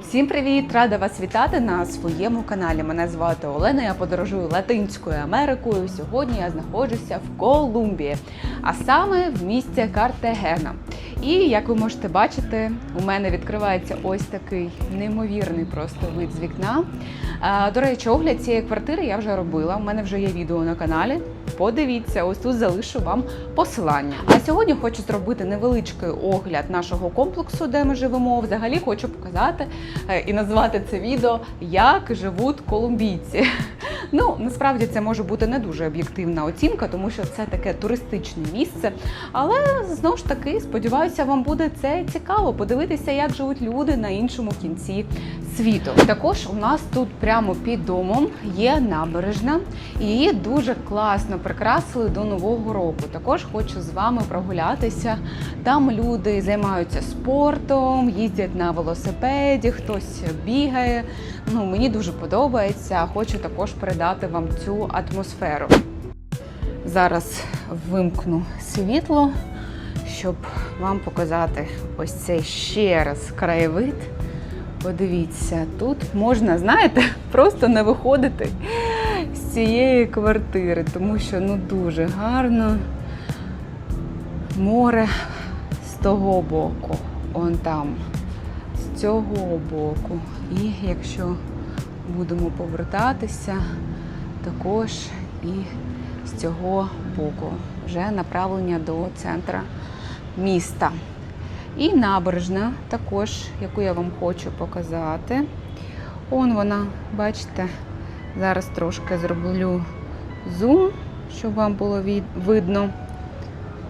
Всім привіт! Рада вас вітати на своєму каналі. Мене звати Олена, я подорожую Латинською Америкою. Сьогодні я знаходжуся в Колумбії, а саме в місті Картагена. І, як ви можете бачити, у мене відкривається ось такий неймовірний просто вид з вікна. До речі, огляд цієї квартири я вже робила, у мене вже є відео на каналі. Подивіться, ось тут залишу вам посилання. А сьогодні хочу зробити невеличкий огляд нашого комплексу, де ми живемо. Взагалі хочу показати і назвати це відео «Як живуть колумбійці». Ну, насправді це може бути не дуже об'єктивна оцінка, тому що це таке туристичне місце. Але, знову ж таки, сподіваюся, вам буде це цікаво подивитися, як живуть люди на іншому кінці світу. Також у нас тут прямо під домом є набережна, і її дуже класно прикрасили до Нового року. Також хочу з вами прогулятися. Там люди займаються спортом, їздять на велосипеді, хтось бігає. Ну, мені дуже подобається, хочу також передати вам цю атмосферу. Зараз вимкну світло, щоб вам показати ось цей ще раз краєвид. Подивіться, тут можна, знаєте, просто не виходити з цієї квартири, тому що ну дуже гарно. Море з того боку, он там, з цього боку. І якщо будемо повертатися, також і з цього боку. Вже направлення до центра міста. І набережна також, яку я вам хочу показати. Он вона, бачите, зараз трошки зроблю зум, щоб вам було видно.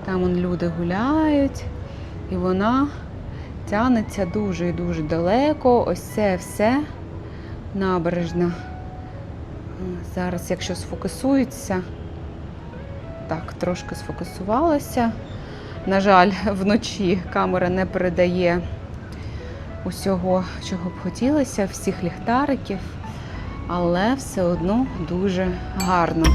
Там он люди гуляють, і вона тягнеться дуже і дуже далеко. Ось це все набережна. Зараз, якщо сфокусується, так, трошки сфокусувалася. На жаль, вночі камера не передає усього, чого б хотілося, всіх ліхтариків, але все одно дуже гарно.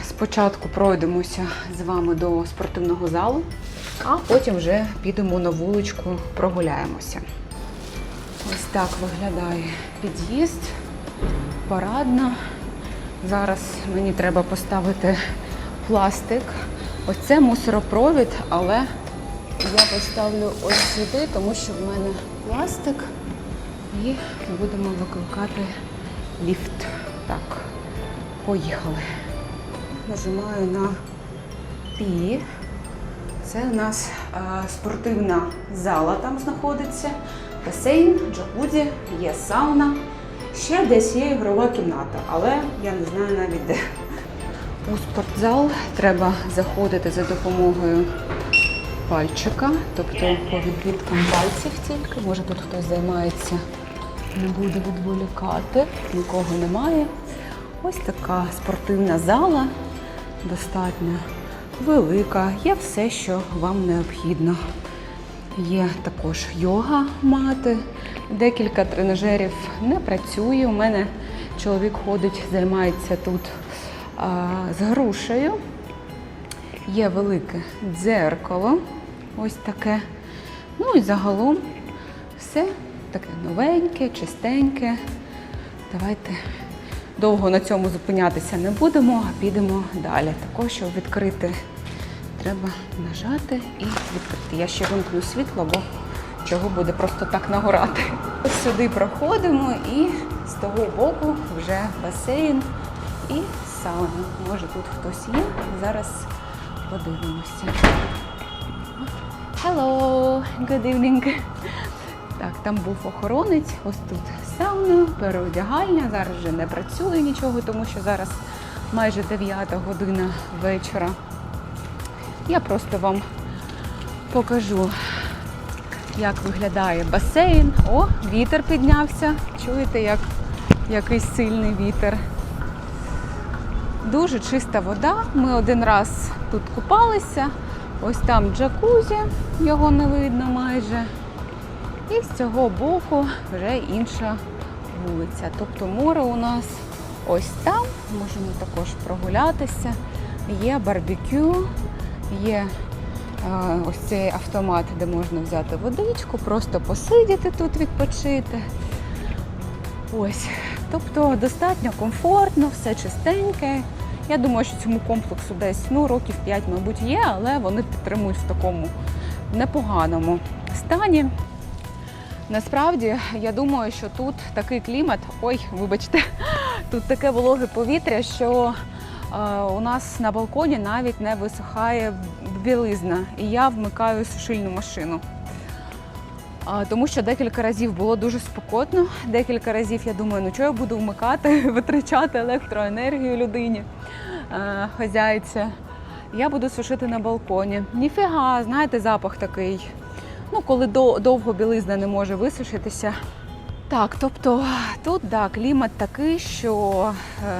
Спочатку пройдемося з вами до спортивного залу, а потім вже підемо на вуличку, прогуляємося. Ось так виглядає під'їзд, парадна. Зараз мені треба поставити пластик. Ось це мусоропровід, але я поставлю ось сюди, тому що в мене пластик. І будемо викликати ліфт. Так, поїхали. Нажимаю на «Пі». Це у нас спортивна зала там знаходиться. Басейн, джакузі, є сауна. Ще десь є ігрова кімната, але я не знаю навіть де. У спортзал треба заходити за допомогою пальчика, тобто по відбиткам пальців тільки. Може тут хтось займається, не буде відволікати, нікого немає. Ось така спортивна зала, достатньо велика, є все, що вам необхідно. Є також йога-мати, декілька тренажерів не працює. У мене чоловік ходить, займається тут з грушею. Є велике дзеркало, ось таке. Ну і загалом все таке новеньке, чистеньке. Давайте довго на цьому зупинятися не будемо, а підемо далі. Також, щоб відкрити, треба нажати і відкрити. Я ще вимкну світло, бо чого буде просто так нагорати. Ось сюди проходимо і з того боку вже басейн і сауна. Може тут хтось є, зараз подивимося. Hello, good evening. Так, там був охоронець, ось тут сауна, переодягальня, зараз вже не працює нічого, тому що зараз майже 9 година вечора. Я просто вам покажу, як виглядає басейн. О, вітер піднявся. Чуєте, який сильний вітер. Дуже чиста вода. Ми один раз тут купалися. Ось там джакузі, його не видно майже. І з цього боку вже інша вулиця. Тобто море у нас ось там, можемо також прогулятися. Є барбекю, є ось цей автомат, де можна взяти водичку, просто посидіти тут, відпочити. Ось, тобто достатньо комфортно, все чистеньке. Я думаю, що цьому комплексу десь років 5, мабуть, є, але вони підтримують в такому непоганому стані. Насправді, я думаю, що тут такий клімат, тут таке вологе повітря, що у нас на балконі навіть не висихає білизна, і я вмикаю сушильну машину. Тому що декілька разів було дуже спекотно, декілька разів я думаю, чого я буду вмикати, витрачати електроенергію людині, хазяйці. Я буду сушити на балконі. Ніфіга, знаєте, запах такий, коли довго білизна не може висушитися. Так, тобто тут, клімат такий, що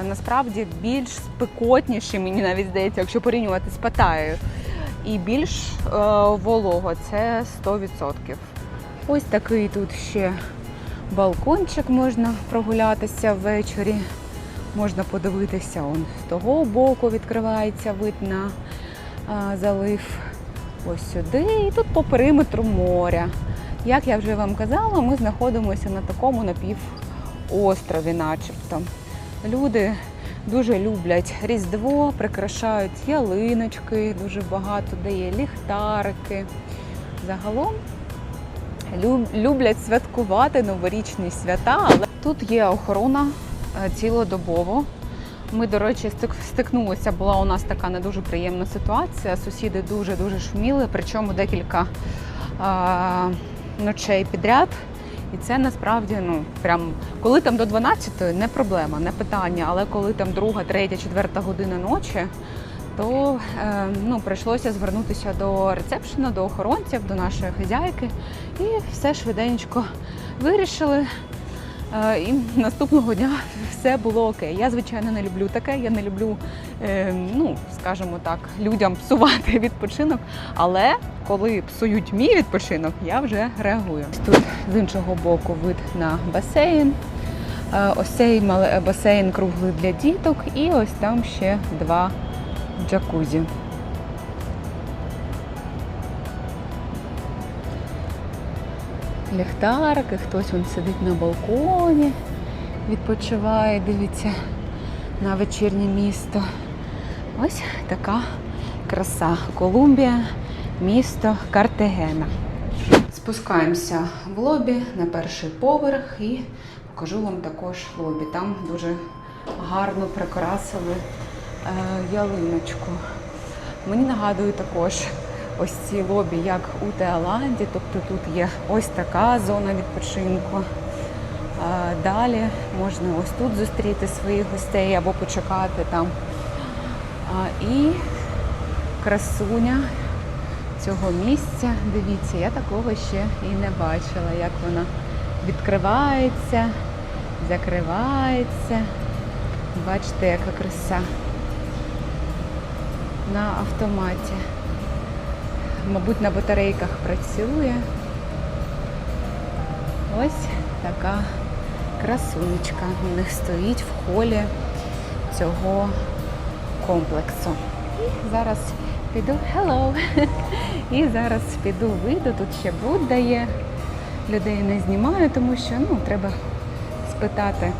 насправді більш спекотніший, мені навіть здається, якщо порівнювати з Паттайєю, і більш волого, це 100%. Ось такий тут ще балкончик, можна прогулятися ввечері. Можна подивитися, з того боку відкривається вид на залив. Ось сюди. І тут по периметру моря. Як я вже вам казала, ми знаходимося на такому напівострові начебто. Люди дуже люблять Різдво, прикрашають ялиночки, дуже багато де є ліхтарики. Загалом люблять святкувати новорічні свята, але тут є охорона цілодобово. Ми, до речі, стикнулися, була у нас така не дуже приємна ситуація. Сусіди дуже-дуже шуміли, причому декілька ночей підряд. І це насправді, коли там до 12-ї не проблема, не питання, але коли там 2, 3, 4 година ночі, то прийшлося звернутися до ресепшена, до охоронців, до нашої хазяйки. І все швиденько вирішили. І наступного дня все було окей. Я, звичайно, не люблю таке, я не люблю, скажімо так, людям псувати відпочинок, але коли псують мій відпочинок, я вже реагую. Тут з іншого боку вид на басейн, ось цей басейн круглий для діток і ось там ще 2 джакузі. Ліхтарики, хтось сидить на балконі, відпочиває, дивиться на вечірнє місто. Ось така краса. Колумбія, місто Картагена. Спускаємося в лобі на перший поверх і покажу вам також лобі. Там дуже гарно прикрасили ялиночку. Мені нагадує також ось ці лобі, як у Таїланді, тобто тут є ось така зона відпочинку. Далі можна ось тут зустріти своїх гостей або почекати там. І красуня цього місця, дивіться, я такого ще і не бачила, як вона відкривається, закривається. Бачите, яка краса на автоматі. Мабуть, на батарейках працює. Ось така красунечка у них стоїть в холі цього комплексу. І зараз піду, і зараз піду, вийду, тут ще Будда є. Людей не знімаю, тому що, треба спитати,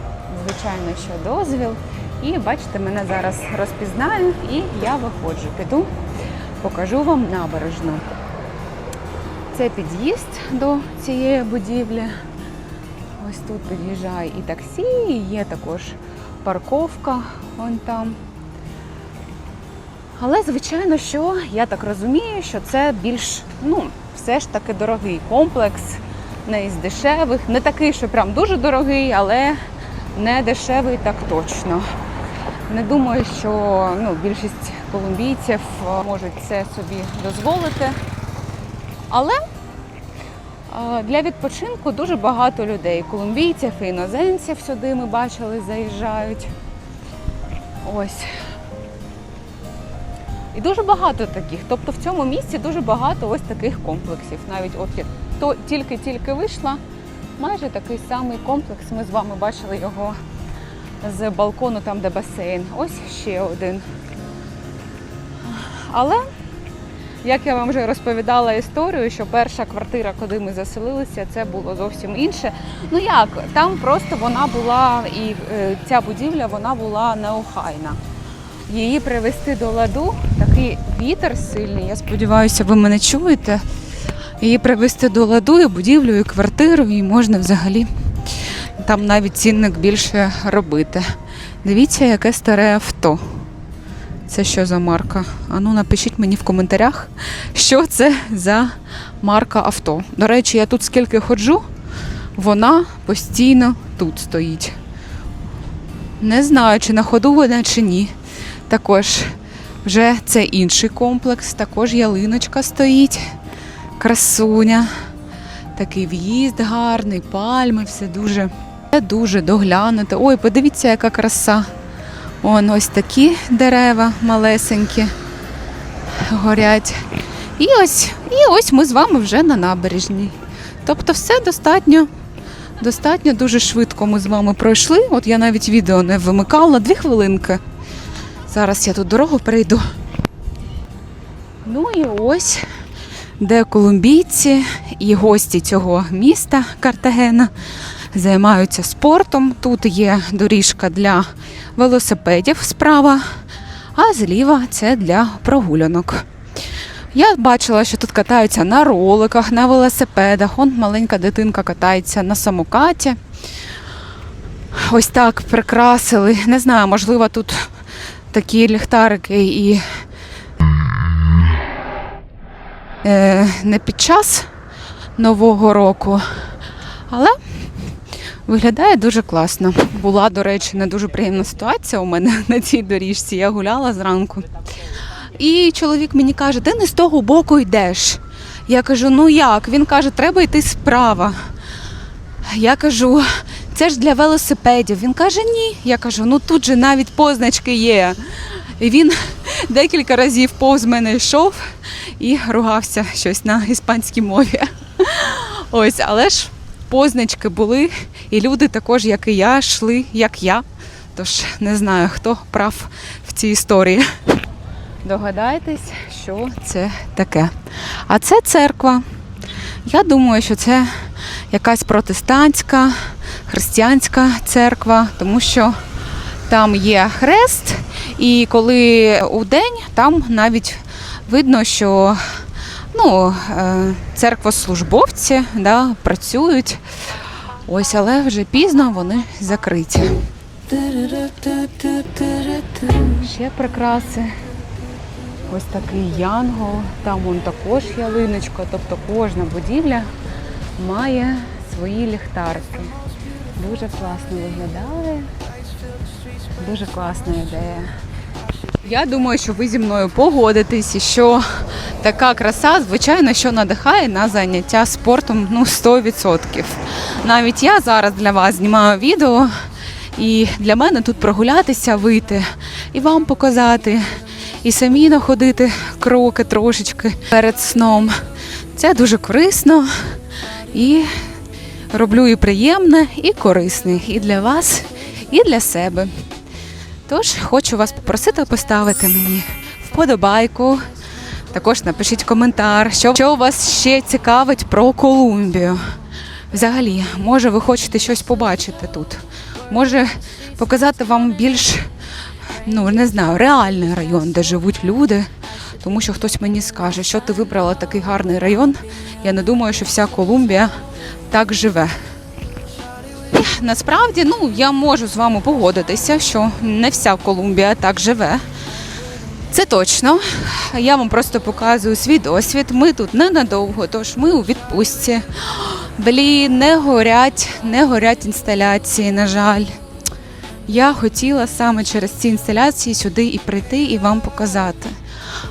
звичайно, що дозвіл. І, бачите, мене зараз розпізнають, і я виходжу. Піду, покажу вам набережну. Це під'їзд до цієї будівлі. Ось тут під'їжджає і таксі, і є також парковка вон там. Але, звичайно, що я так розумію, що це більш, все ж таки дорогий комплекс, не із дешевих. Не такий, що прям дуже дорогий, але не дешевий так точно. Не думаю, що більшість колумбійців можуть це собі дозволити. Але для відпочинку дуже багато людей. Колумбійців і іноземців сюди ми бачили, заїжджають. Ось. І дуже багато таких. Тобто в цьому місці дуже багато ось таких комплексів. Навіть от я тільки-тільки вийшла, майже такий самий комплекс. Ми з вами бачили його з балкону, там де басейн. Ось ще один. Але, як я вам вже розповідала історію, що перша квартира, куди ми заселилися, це було зовсім інше. Ну як, там просто вона була, і ця будівля, вона була неохайна. Її привести до ладу, такий вітер сильний, я сподіваюся, ви мене чуєте. Її привести до ладу, і будівлю, і квартиру, і можна взагалі там навіть цінник більше робити. Дивіться, яке старе авто. Це що за марка? Ану, напишіть мені в коментарях, що це за марка авто. До речі, я тут скільки ходжу, вона постійно тут стоїть. Не знаю, чи на ходу вона, чи ні. Також вже це інший комплекс, також ялиночка стоїть. Красуня. Такий в'їзд гарний, пальми, все дуже доглянуто. Ой, подивіться, яка краса. Ось такі дерева малесенькі горять. І ось ми з вами вже на набережній. Тобто все достатньо дуже швидко ми з вами пройшли. От я навіть відео не вимикала, 2 хвилинки. Зараз я тут дорогу перейду. Ну і ось, де колумбійці і гості цього міста Картагена займаються спортом. Тут є доріжка для велосипедів справа, а зліва це для прогулянок. Я бачила, що тут катаються на роликах, на велосипедах. Он маленька дитинка катається на самокаті. Ось так прикрасили. Не знаю, можливо, тут такі ліхтарики і не під час Нового року, але виглядає дуже класно. Була, до речі, не дуже приємна ситуація у мене на цій доріжці. Я гуляла зранку. І чоловік мені каже, ти не з того боку йдеш. Я кажу, ну як? Він каже, треба йти справа. Я кажу, це ж для велосипедів. Він каже, ні. Я кажу, ну тут же навіть позначки є. І він декілька разів повз мене йшов і ругався щось на іспанській мові. Ось, але ж позначки були, і люди також, як і я, йшли, як я. Тож не знаю, хто прав в цій історії. Догадайтесь, що це таке. А це церква. Я думаю, що це якась протестантська, християнська церква, тому що там є хрест, і коли удень, там навіть видно, що церквослужбовці працюють. Ось, але вже пізно вони закриті. Ще прикраси. Ось такий янгол, там вон також ялиночка, тобто кожна будівля має свої ліхтарики. Дуже класно виглядає, дуже класна ідея. Я думаю, що ви зі мною погодитесь, і що така краса, звичайно, що надихає на заняття спортом 100%. Навіть я зараз для вас знімаю відео, і для мене тут прогулятися, вийти і вам показати, і самі находити кроки трошечки перед сном. Це дуже корисно, і роблю і приємне, і корисне, і для вас, і для себе. Тож, хочу вас попросити поставити мені вподобайку, також напишіть коментар, що вас ще цікавить про Колумбію. Взагалі, може ви хочете щось побачити тут, може показати вам більш, реальний район, де живуть люди, тому що хтось мені скаже, що ти вибрала такий гарний район, я не думаю, що вся Колумбія так живе. Насправді, я можу з вами погодитися, що не вся Колумбія так живе. Це точно. Я вам просто показую свій досвід. Ми тут ненадовго, тож ми у відпустці. Не горять інсталяції, на жаль. Я хотіла саме через ці інсталяції сюди і прийти, і вам показати.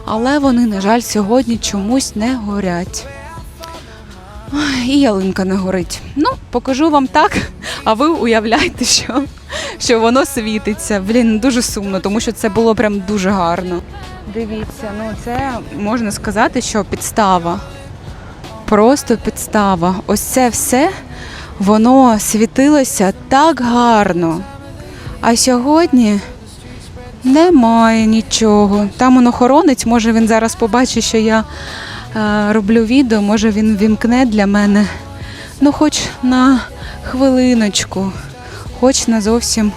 Але вони, на жаль, сьогодні чомусь не горять. І ялинка не горить. Покажу вам так, а ви уявляєте, що воно світиться. Дуже сумно, тому що це було прям дуже гарно. Дивіться, це можна сказати, що підстава. Просто підстава. Ось це все, воно світилося так гарно. А сьогодні немає нічого. Там он охоронець, може він зараз побачить, що я роблю відео, може він вімкне для мене. Ну, хоч на хвилиночку, хоч на зовсім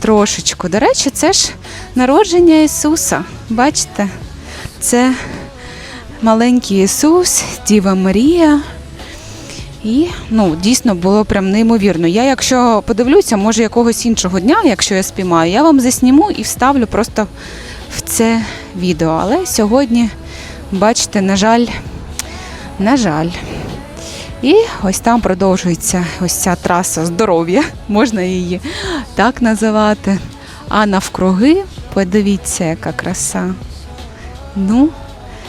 трошечку. До речі, це ж народження Ісуса. Бачите? Це маленький Ісус, Діва Марія. І, дійсно було прям неймовірно. Я, якщо подивлюся, може якогось іншого дня, якщо я спіймаю, я вам засніму і вставлю просто в це відео. Але сьогодні, бачите, на жаль. І ось там продовжується ось ця траса здоров'я, можна її так називати. А навкруги, подивіться, яка краса.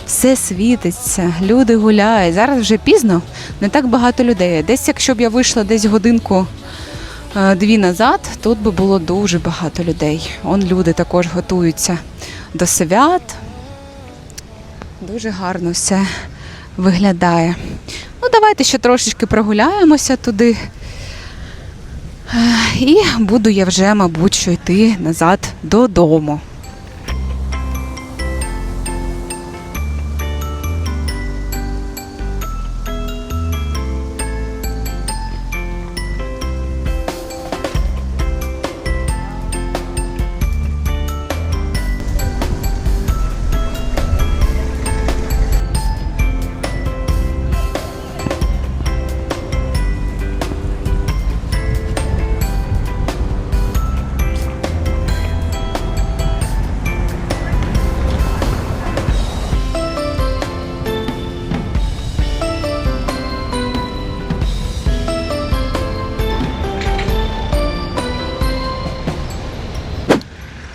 Все світиться, люди гуляють. Зараз вже пізно, не так багато людей. Десь, якщо б я вийшла десь годинку-дві назад, тут би було дуже багато людей. Люди також готуються до свят. Дуже гарно все виглядає. Давайте ще трошечки прогуляємося туди. І буду я вже, мабуть, що йти назад додому.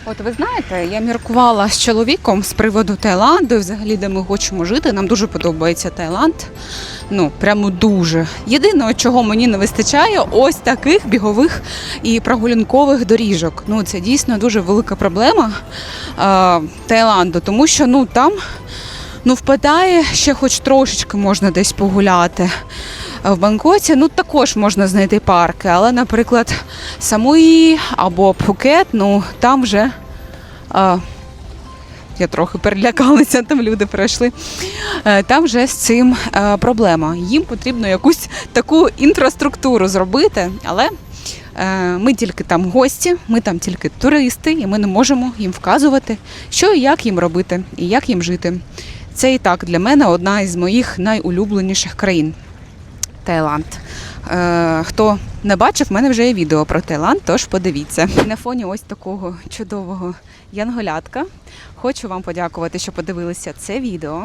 От ви знаєте, я міркувала з чоловіком з приводу Таїланду, взагалі, де ми хочемо жити. Нам дуже подобається Таїланд. Прямо дуже. Єдине, чого мені не вистачає, ось таких бігових і прогулянкових доріжок. Це дійсно дуже велика проблема Таїланду, тому що там в Паттайі ще хоч трошечки можна десь погуляти. В Бангкоці, також можна знайти парки, але, наприклад, Самуї або Пхукет, там вже, я трохи перелякалася, там люди пройшли, там вже з цим проблема. Їм потрібно якусь таку інфраструктуру зробити, але ми тільки там гості, ми там тільки туристи, і ми не можемо їм вказувати, що і як їм робити, і як їм жити. Це і так для мене одна із моїх найулюбленіших країн. Таїланд. Хто не бачив, в мене вже є відео про Таїланд, тож подивіться. На фоні ось такого чудового янголятка хочу вам подякувати, що подивилися це відео.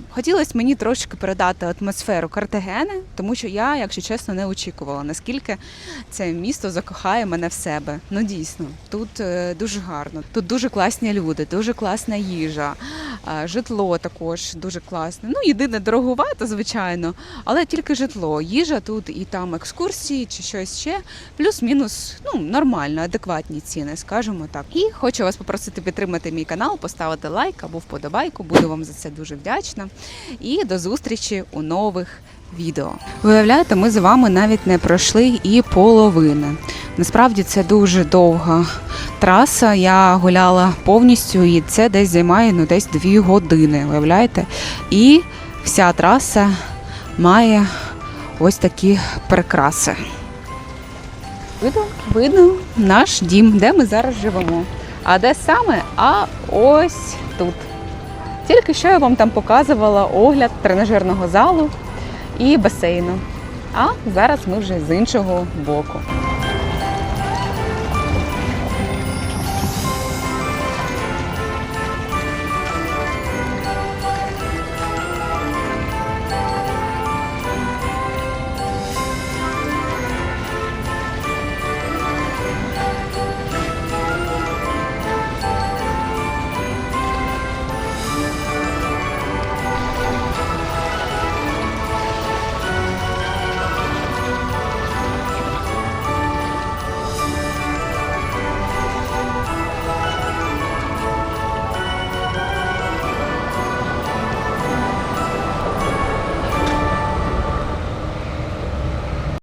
Хотілося мені трошки передати атмосферу Картагени, тому що я, якщо чесно, не очікувала, наскільки це місто закохає мене в себе. Дійсно, тут дуже гарно, тут дуже класні люди, дуже класна їжа, житло також дуже класне. Єдине, дороговато, звичайно, але тільки житло. Їжа тут і там екскурсії чи щось ще, плюс-мінус, нормально, адекватні ціни, скажімо так. І хочу вас попросити підтримати мій канал, поставити лайк або вподобайку, буду вам за це дуже вдячна. І до зустрічі у нових відео. Виявляєте, ми з вами навіть не пройшли і половини. Насправді це дуже довга траса, я гуляла повністю і це десь займає десь 2 години, виявляєте? І вся траса має ось такі прикраси. Видно наш дім, де ми зараз живемо. А де саме? А ось тут. Тільки що я вам там показувала огляд тренажерного залу і басейну. А зараз ми вже з іншого боку.